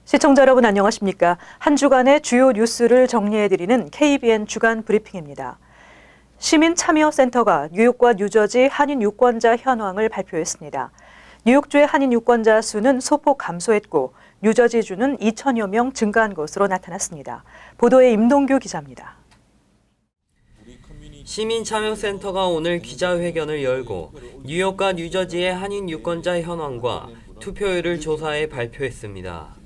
시청자 여러분 안녕하십니까? 한 주간의 주요 뉴스를 정리해드리는 KBN 주간 브리핑입니다. 시민참여센터가 뉴욕과 뉴저지 한인 유권자 현황을 발표했습니다. 뉴욕주의 한인 유권자 수는 소폭 감소했고 뉴저지주는 2천여 명 증가한 것으로 나타났습니다. 보도에 임동규 기자입니다. 시민참여센터가 오늘 기자회견을 열고 뉴욕과 뉴저지의 한인 유권자 현황과 투표율을 조사해 발표했습니다.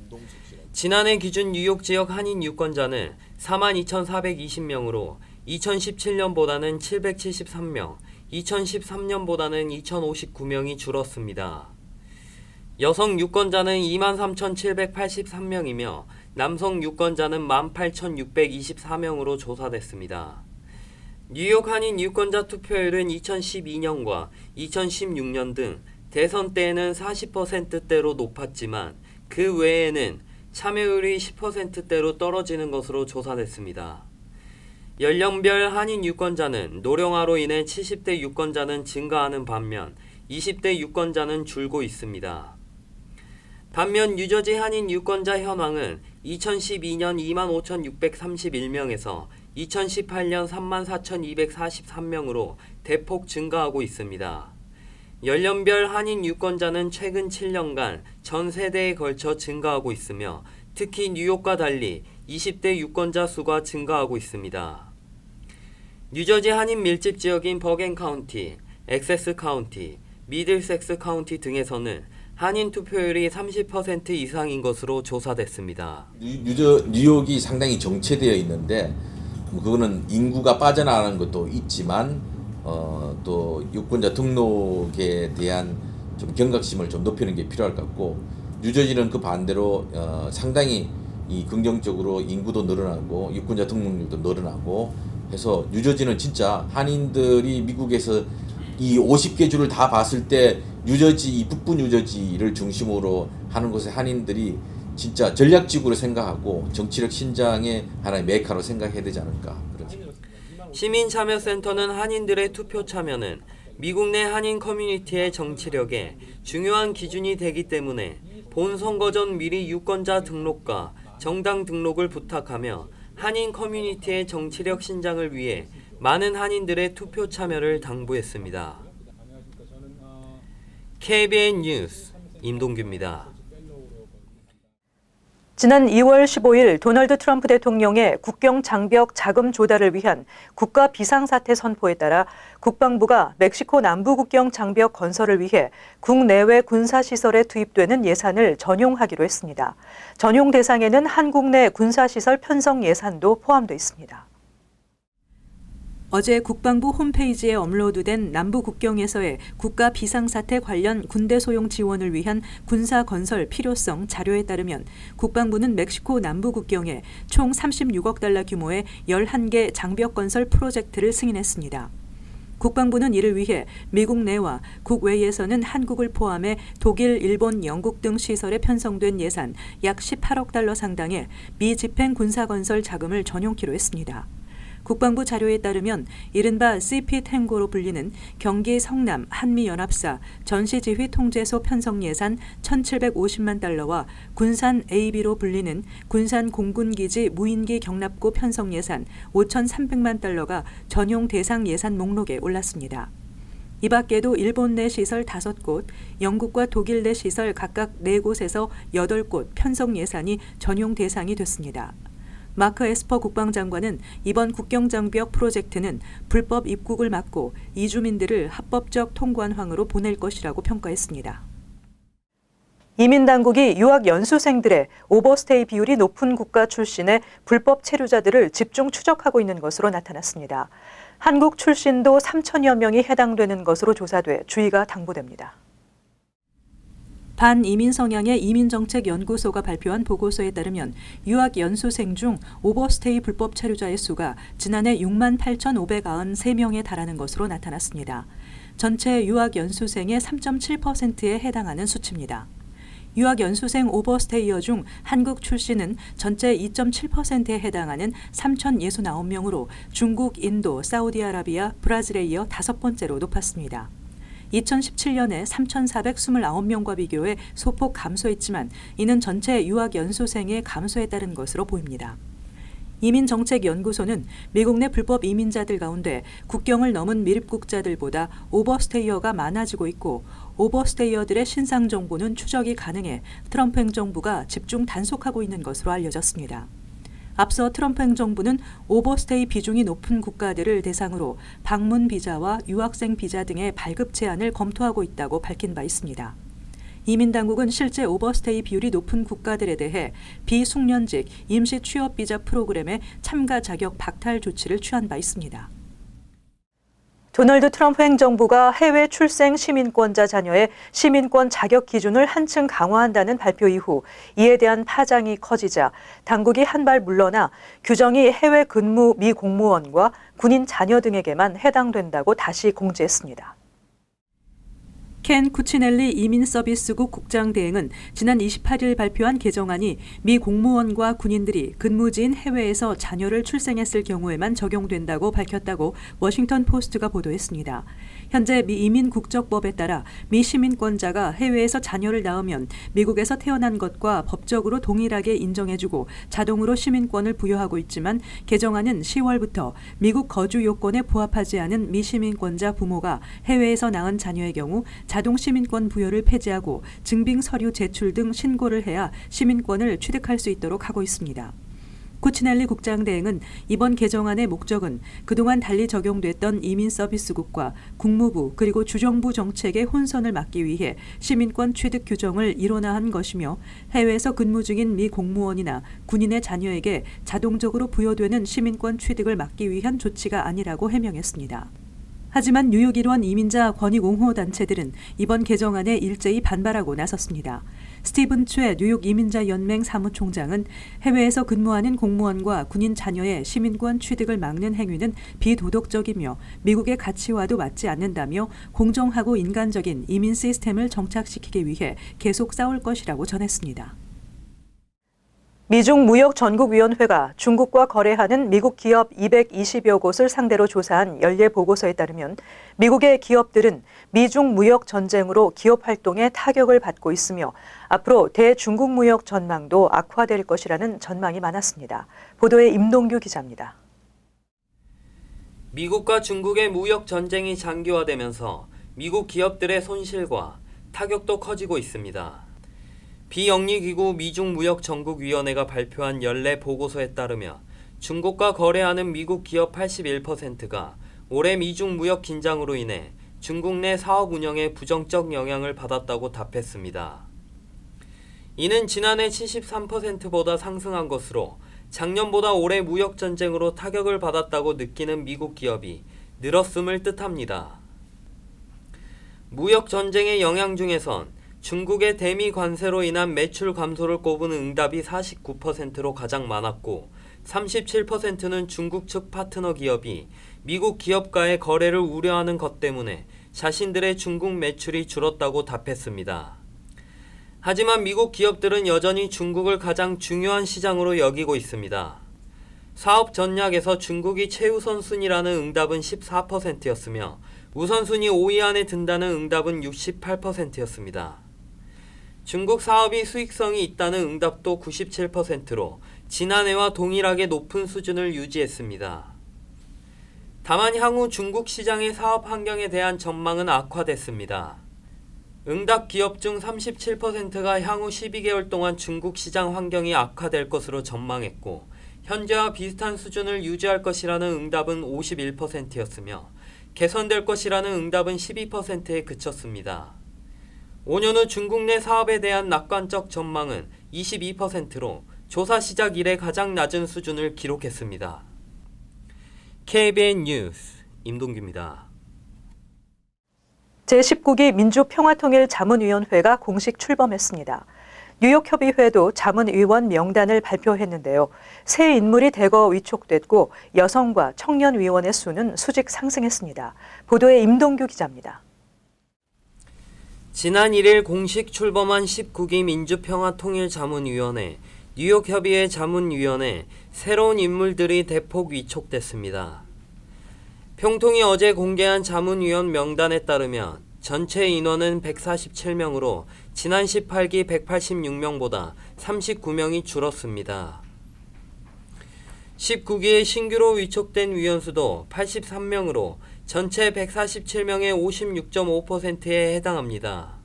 지난해 기준 뉴욕 지역 한인 유권자는 42,420명으로 2017년보다는 773명, 2013년보다는 2,059명이 줄었습니다. 여성 유권자는 23,783명이며 남성 유권자는 18,624명으로 조사됐습니다. 뉴욕 한인 유권자 투표율은 2012년과 2016년 등 대선 때에는 40%대로 높았지만 그 외에는 참여율이 10%대로 떨어지는 것으로 조사됐습니다. 연령별 한인 유권자는 노령화로 인해 70대 유권자는 증가하는 반면 20대 유권자는 줄고 있습니다. 반면 뉴저지 한인 유권자 현황은 2012년 25,631명에서 2018년 34,243명으로 대폭 증가하고 있습니다. 연령별 한인 유권자는 최근 7년간 전 세대에 걸쳐 증가하고 있으며 특히 뉴욕과 달리 20대 유권자 수가 증가하고 있습니다. 뉴저지 한인 밀집 지역인 버겐 카운티, 엑세스 카운티, 미들섹스 카운티 등에서는 한인 투표율이 30% 이상인 것으로 조사됐습니다. 뉴욕이 상당히 정체되어 있는데 그거는 인구가 빠져나가는 것도 있지만 또 유권자 등록에 대한 좀 경각심을 좀 높이는 게 필요할 것 같고 뉴저지는 그 반대로 상당히 긍정적으로 인구도 늘어나고 유권자 등록률도 늘어나고 해서 뉴저지는 진짜 한인들이 미국에서 이 50개 주를 다 봤을 때 뉴저지, 이 북부 뉴저지를 중심으로 하는 곳에 한인들이 진짜 전략적으로 생각하고 정치력 신장의 하나의 메카로 생각해야 되지 않을까. 시민참여센터는 한인들의 투표 참여는 미국 내 한인 커뮤니티의 정치력에 중요한 기준이 되기 때문에 본 선거 전 미리 유권자 등록과 정당 등록을 부탁하며 한인 커뮤니티의 정치력 신장을 위해 많은 한인들의 투표 참여를 당부했습니다. KBN 뉴스 임동규입니다. 지난 2월 15일 도널드 트럼프 대통령의 국경 장벽 자금 조달을 위한 국가 비상사태 선포에 따라 국방부가 멕시코 남부 국경 장벽 건설을 위해 국내외 군사시설에 투입되는 예산을 전용하기로 했습니다. 전용 대상에는 한국 내 군사시설 편성 예산도 포함되어 있습니다. 어제 국방부 홈페이지에 업로드된 남부 국경에서의 국가 비상사태 관련 군대 소용 지원을 위한 군사 건설 필요성 자료에 따르면 국방부는 멕시코 남부 국경에 총 36억 달러 규모의 11개 장벽 건설 프로젝트를 승인했습니다. 국방부는 이를 위해 미국 내와 국외에서는 한국을 포함해 독일, 일본, 영국 등 시설에 편성된 예산 약 18억 달러 상당의 미집행 군사건설 자금을 전용키로 했습니다. 국방부 자료에 따르면 이른바 CP 탱고로 불리는 경기 성남 한미연합사 전시지휘통제소 편성 예산 1,750만 달러와 군산 AB로 불리는 군산 공군기지 무인기 경납고 편성 예산 5,300만 달러가 전용 대상 예산 목록에 올랐습니다. 이 밖에도 일본 내 시설 5곳, 영국과 독일 내 시설 각각 4곳에서 8곳 편성 예산이 전용 대상이 됐습니다. 마크 에스퍼 국방장관은 이번 국경장벽 프로젝트는 불법 입국을 막고 이주민들을 합법적 통관황으로 보낼 것이라고 평가했습니다. 이민당국이 유학 연수생들의 오버스테이 비율이 높은 국가 출신의 불법 체류자들을 집중 추적하고 있는 것으로 나타났습니다. 한국 출신도 3천여 명이 해당되는 것으로 조사돼 주의가 당부됩니다. 반이민 성향의 이민정책연구소가 발표한 보고서에 따르면 유학 연수생 중 오버스테이 불법 체류자의 수가 지난해 68,593명에 달하는 것으로 나타났습니다. 전체 유학 연수생의 3.7%에 해당하는 수치입니다. 유학 연수생 오버스테이어 중 한국 출신은 전체 2.7%에 해당하는 3,069명으로 중국, 인도, 사우디아라비아, 브라질에 이어 5번째로 높았습니다. 2017년에 3,429명과 비교해 소폭 감소했지만 이는 전체 유학 연수생의 감소에 따른 것으로 보입니다. 이민정책연구소는 미국 내 불법 이민자들 가운데 국경을 넘은 미입국자들보다 오버스테이어가 많아지고 있고 오버스테이어들의 신상 정보는 추적이 가능해 트럼프 행정부가 집중 단속하고 있는 것으로 알려졌습니다. 앞서 트럼프 행정부는 오버스테이 비중이 높은 국가들을 대상으로 방문 비자와 유학생 비자 등의 발급 제한을 검토하고 있다고 밝힌 바 있습니다. 이민당국은 실제 오버스테이 비율이 높은 국가들에 대해 비숙련직 임시 취업 비자 프로그램의 참가 자격 박탈 조치를 취한 바 있습니다. 도널드 트럼프 행정부가 해외 출생 시민권자 자녀의 시민권 자격 기준을 한층 강화한다는 발표 이후 이에 대한 파장이 커지자 당국이 한 발 물러나 규정이 해외 근무 미 공무원과 군인 자녀 등에게만 해당된다고 다시 공지했습니다. 켄 쿠치넬리 이민서비스국 국장 대행은 지난 28일 발표한 개정안이 미 공무원과 군인들이 근무지인 해외에서 자녀를 출생했을 경우에만 적용된다고 밝혔다고 워싱턴 포스트가 보도했습니다. 현재 미 이민국적법에 따라 미 시민권자가 해외에서 자녀를 낳으면 미국에서 태어난 것과 법적으로 동일하게 인정해주고 자동으로 시민권을 부여하고 있지만 개정안은 10월부터 미국 거주 요건에 부합하지 않은 미시민권자 부모가 해외에서 낳은 자녀의 경우 자동 시민권 부여를 폐지하고 증빙 서류 제출 등 신고를 해야 시민권을 취득할 수 있도록 하고 있습니다. 쿠치넬리 국장 대행은 이번 개정안의 목적은 그동안 달리 적용됐던 이민서비스국과 국무부 그리고 주정부 정책의 혼선을 막기 위해 시민권 취득 규정을 일원화한 것이며 해외에서 근무 중인 미 공무원이나 군인의 자녀에게 자동적으로 부여되는 시민권 취득을 막기 위한 조치가 아니라고 해명했습니다. 하지만 뉴욕 일원 이민자 권익 옹호 단체들은 이번 개정안에 일제히 반발하고 나섰습니다. 스티븐 최 뉴욕 이민자 연맹 사무총장은 해외에서 근무하는 공무원과 군인 자녀의 시민권 취득을 막는 행위는 비도덕적이며 미국의 가치와도 맞지 않는다며 공정하고 인간적인 이민 시스템을 정착시키기 위해 계속 싸울 것이라고 전했습니다. 미중 무역 전국위원회가 중국과 거래하는 미국 기업 220여 곳을 상대로 조사한 연례 보고서에 따르면 미국의 기업들은 미중 무역 전쟁으로 기업 활동에 타격을 받고 있으며 앞으로 대중국 무역 전망도 악화될 것이라는 전망이 많았습니다. 보도에 임동규 기자입니다. 미국과 중국의 무역 전쟁이 장기화되면서 미국 기업들의 손실과 타격도 커지고 있습니다. 비영리기구 미중무역전국위원회가 발표한 연례 보고서에 따르면 중국과 거래하는 미국 기업 81%가 올해 미중 무역 긴장으로 인해 중국 내 사업 운영에 부정적 영향을 받았다고 답했습니다. 이는 지난해 73%보다 상승한 것으로 작년보다 올해 무역 전쟁으로 타격을 받았다고 느끼는 미국 기업이 늘었음을 뜻합니다. 무역 전쟁의 영향 중에선 중국의 대미 관세로 인한 매출 감소를 꼽은 응답이 49%로 가장 많았고 37%는 중국 측 파트너 기업이 미국 기업과의 거래를 우려하는 것 때문에 자신들의 중국 매출이 줄었다고 답했습니다. 하지만 미국 기업들은 여전히 중국을 가장 중요한 시장으로 여기고 있습니다. 사업 전략에서 중국이 최우선 순위라는 응답은 14%였으며 우선순위 5위 안에 든다는 응답은 68%였습니다. 중국 사업이 수익성이 있다는 응답도 97%로 지난해와 동일하게 높은 수준을 유지했습니다. 다만 향후 중국 시장의 사업 환경에 대한 전망은 악화됐습니다. 응답 기업 중 37%가 향후 12개월 동안 중국 시장 환경이 악화될 것으로 전망했고 현재와 비슷한 수준을 유지할 것이라는 응답은 51%였으며 개선될 것이라는 응답은 12%에 그쳤습니다. 5년 후 중국 내 사업에 대한 낙관적 전망은 22%로 조사 시작 이래 가장 낮은 수준을 기록했습니다. KBN 뉴스 임동규입니다. 제19기 민주평화통일자문위원회가 공식 출범했습니다. 뉴욕협의회도 자문위원 명단을 발표했는데요. 새 인물이 대거 위촉됐고 여성과 청년 위원의 수는 수직 상승했습니다. 보도에 임동규 기자입니다. 지난 1일 공식 출범한 19기 민주평화통일자문위원회, 뉴욕협의회 자문위원회 새로운 인물들이 대폭 위촉됐습니다. 평통이 어제 공개한 자문위원 명단에 따르면 전체 인원은 147명으로 지난 18기 186명보다 39명이 줄었습니다. 19기에 신규로 위촉된 위원수도 83명으로 전체 147명의 56.5%에 해당합니다.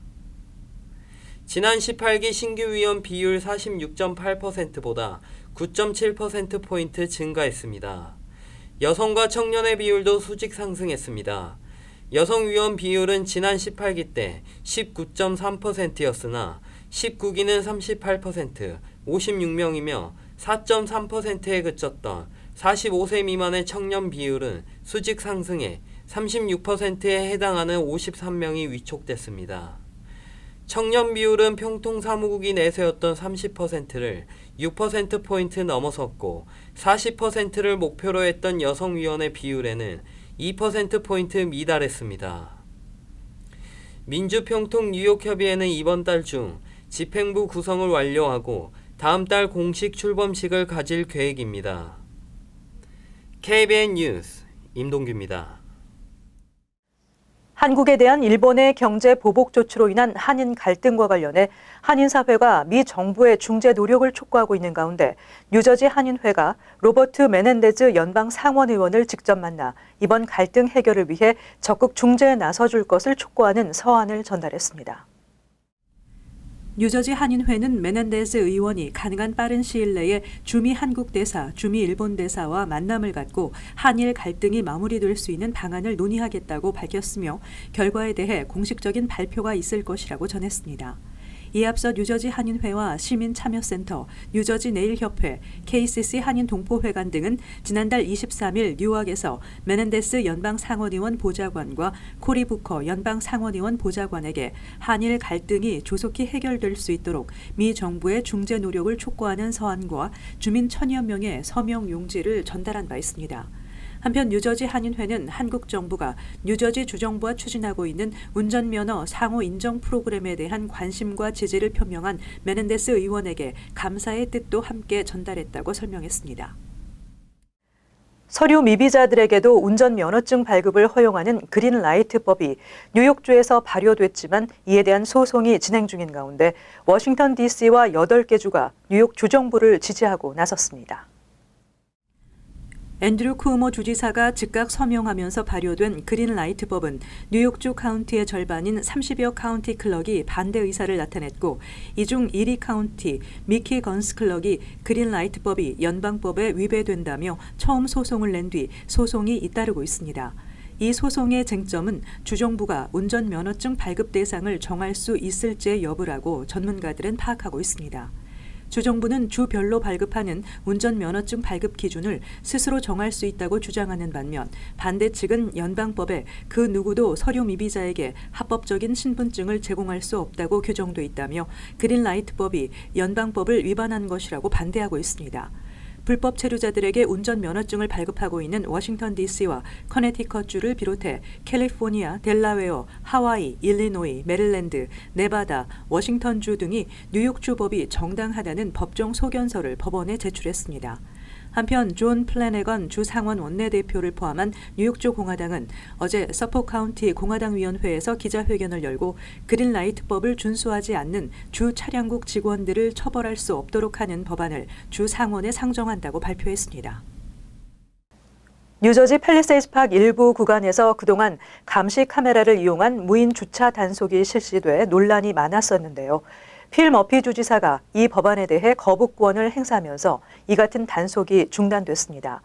지난 18기 신규 위원 비율 46.8%보다 9.7%포인트 증가했습니다. 여성과 청년의 비율도 수직 상승했습니다. 여성 위원 비율은 지난 18기 때 19.3%였으나 19기는 38%, 56명이며 4.3%에 그쳤던 45세 미만의 청년 비율은 수직 상승해 36%에 해당하는 53명이 위촉됐습니다. 청년 비율은 평통 사무국이 내세웠던 30%를 6%포인트 넘어섰고 40%를 목표로 했던 여성위원의 비율에는 2%포인트 미달했습니다. 민주평통 뉴욕협의회는 이번 달 중 집행부 구성을 완료하고 다음 달 공식 출범식을 가질 계획입니다. KBN 뉴스 임동규입니다. 한국에 대한 일본의 경제 보복 조치로 인한 한인 갈등과 관련해 한인사회가 미 정부의 중재 노력을 촉구하고 있는 가운데 뉴저지 한인회가 로버트 메넨데즈 연방 상원의원을 직접 만나 이번 갈등 해결을 위해 적극 중재에 나서줄 것을 촉구하는 서한을 전달했습니다. 뉴저지 한인회는 메넨데즈 의원이 가능한 빠른 시일 내에 주미 한국 대사, 주미 일본 대사와 만남을 갖고 한일 갈등이 마무리될 수 있는 방안을 논의하겠다고 밝혔으며 결과에 대해 공식적인 발표가 있을 것이라고 전했습니다. 이에 앞서 뉴저지 한인회와 시민참여센터, 뉴저지 내일협회, KCC 한인동포회관 등은 지난달 23일 뉴욕에서 메넨데스 연방상원의원 보좌관과 코리 부커 연방상원의원 보좌관에게 한일 갈등이 조속히 해결될 수 있도록 미 정부의 중재 노력을 촉구하는 서한과 주민 1000여 명의 서명 용지를 전달한 바 있습니다. 한편 뉴저지 한인회는 한국 정부가 뉴저지 주정부와 추진하고 있는 운전면허 상호 인정 프로그램에 대한 관심과 지지를 표명한 메넨데스 의원에게 감사의 뜻도 함께 전달했다고 설명했습니다. 서류 미비자들에게도 운전면허증 발급을 허용하는 그린라이트법이 뉴욕주에서 발효됐지만 이에 대한 소송이 진행 중인 가운데 워싱턴 DC와 8개 주가 뉴욕 주정부를 지지하고 나섰습니다. 앤드류 쿠오모 주지사가 즉각 서명하면서 발효된 그린라이트법은 뉴욕주 카운티의 절반인 30여 카운티 클럭이 반대 의사를 나타냈고 이 중 1위 카운티 미키 건스 클럭이 그린라이트법이 연방법에 위배된다며 처음 소송을 낸 뒤 소송이 잇따르고 있습니다. 이 소송의 쟁점은 주정부가 운전면허증 발급 대상을 정할 수 있을지의 여부라고 전문가들은 파악하고 있습니다. 주정부는 주별로 발급하는 운전면허증 발급 기준을 스스로 정할 수 있다고 주장하는 반면 반대 측은 연방법에 그 누구도 서류 미비자에게 합법적인 신분증을 제공할 수 없다고 규정돼 있다며 그린라이트법이 연방법을 위반한 것이라고 반대하고 있습니다. 불법 체류자들에게 운전면허증을 발급하고 있는 워싱턴 DC와 커네티컷주를 비롯해 캘리포니아, 델라웨어, 하와이, 일리노이, 메릴랜드, 네바다, 워싱턴주 등이 뉴욕주법이 정당하다는 법정 소견서를 법원에 제출했습니다. 한편 존 플래네건 주 상원 원내대표를 포함한 뉴욕주 공화당은 어제 서포 카운티 공화당위원회에서 기자회견을 열고 그린라이트법을 준수하지 않는 주 차량국 직원들을 처벌할 수 없도록 하는 법안을 주 상원에 상정한다고 발표했습니다. 뉴저지 팰리세이드 파크 일부 구간에서 그동안 감시 카메라를 이용한 무인 주차 단속이 실시돼 논란이 많았었는데요. 필 머피 주지사가 이 법안에 대해 거부권을 행사하면서 이 같은 단속이 중단됐습니다.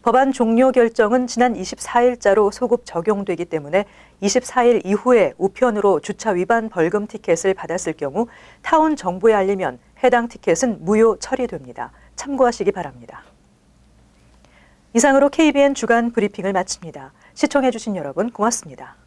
법안 종료 결정은 지난 24일자로 소급 적용되기 때문에 24일 이후에 우편으로 주차 위반 벌금 티켓을 받았을 경우 타운 정부에 알리면 해당 티켓은 무효 처리됩니다. 참고하시기 바랍니다. 이상으로 KBN 주간 브리핑을 마칩니다. 시청해주신 여러분 고맙습니다.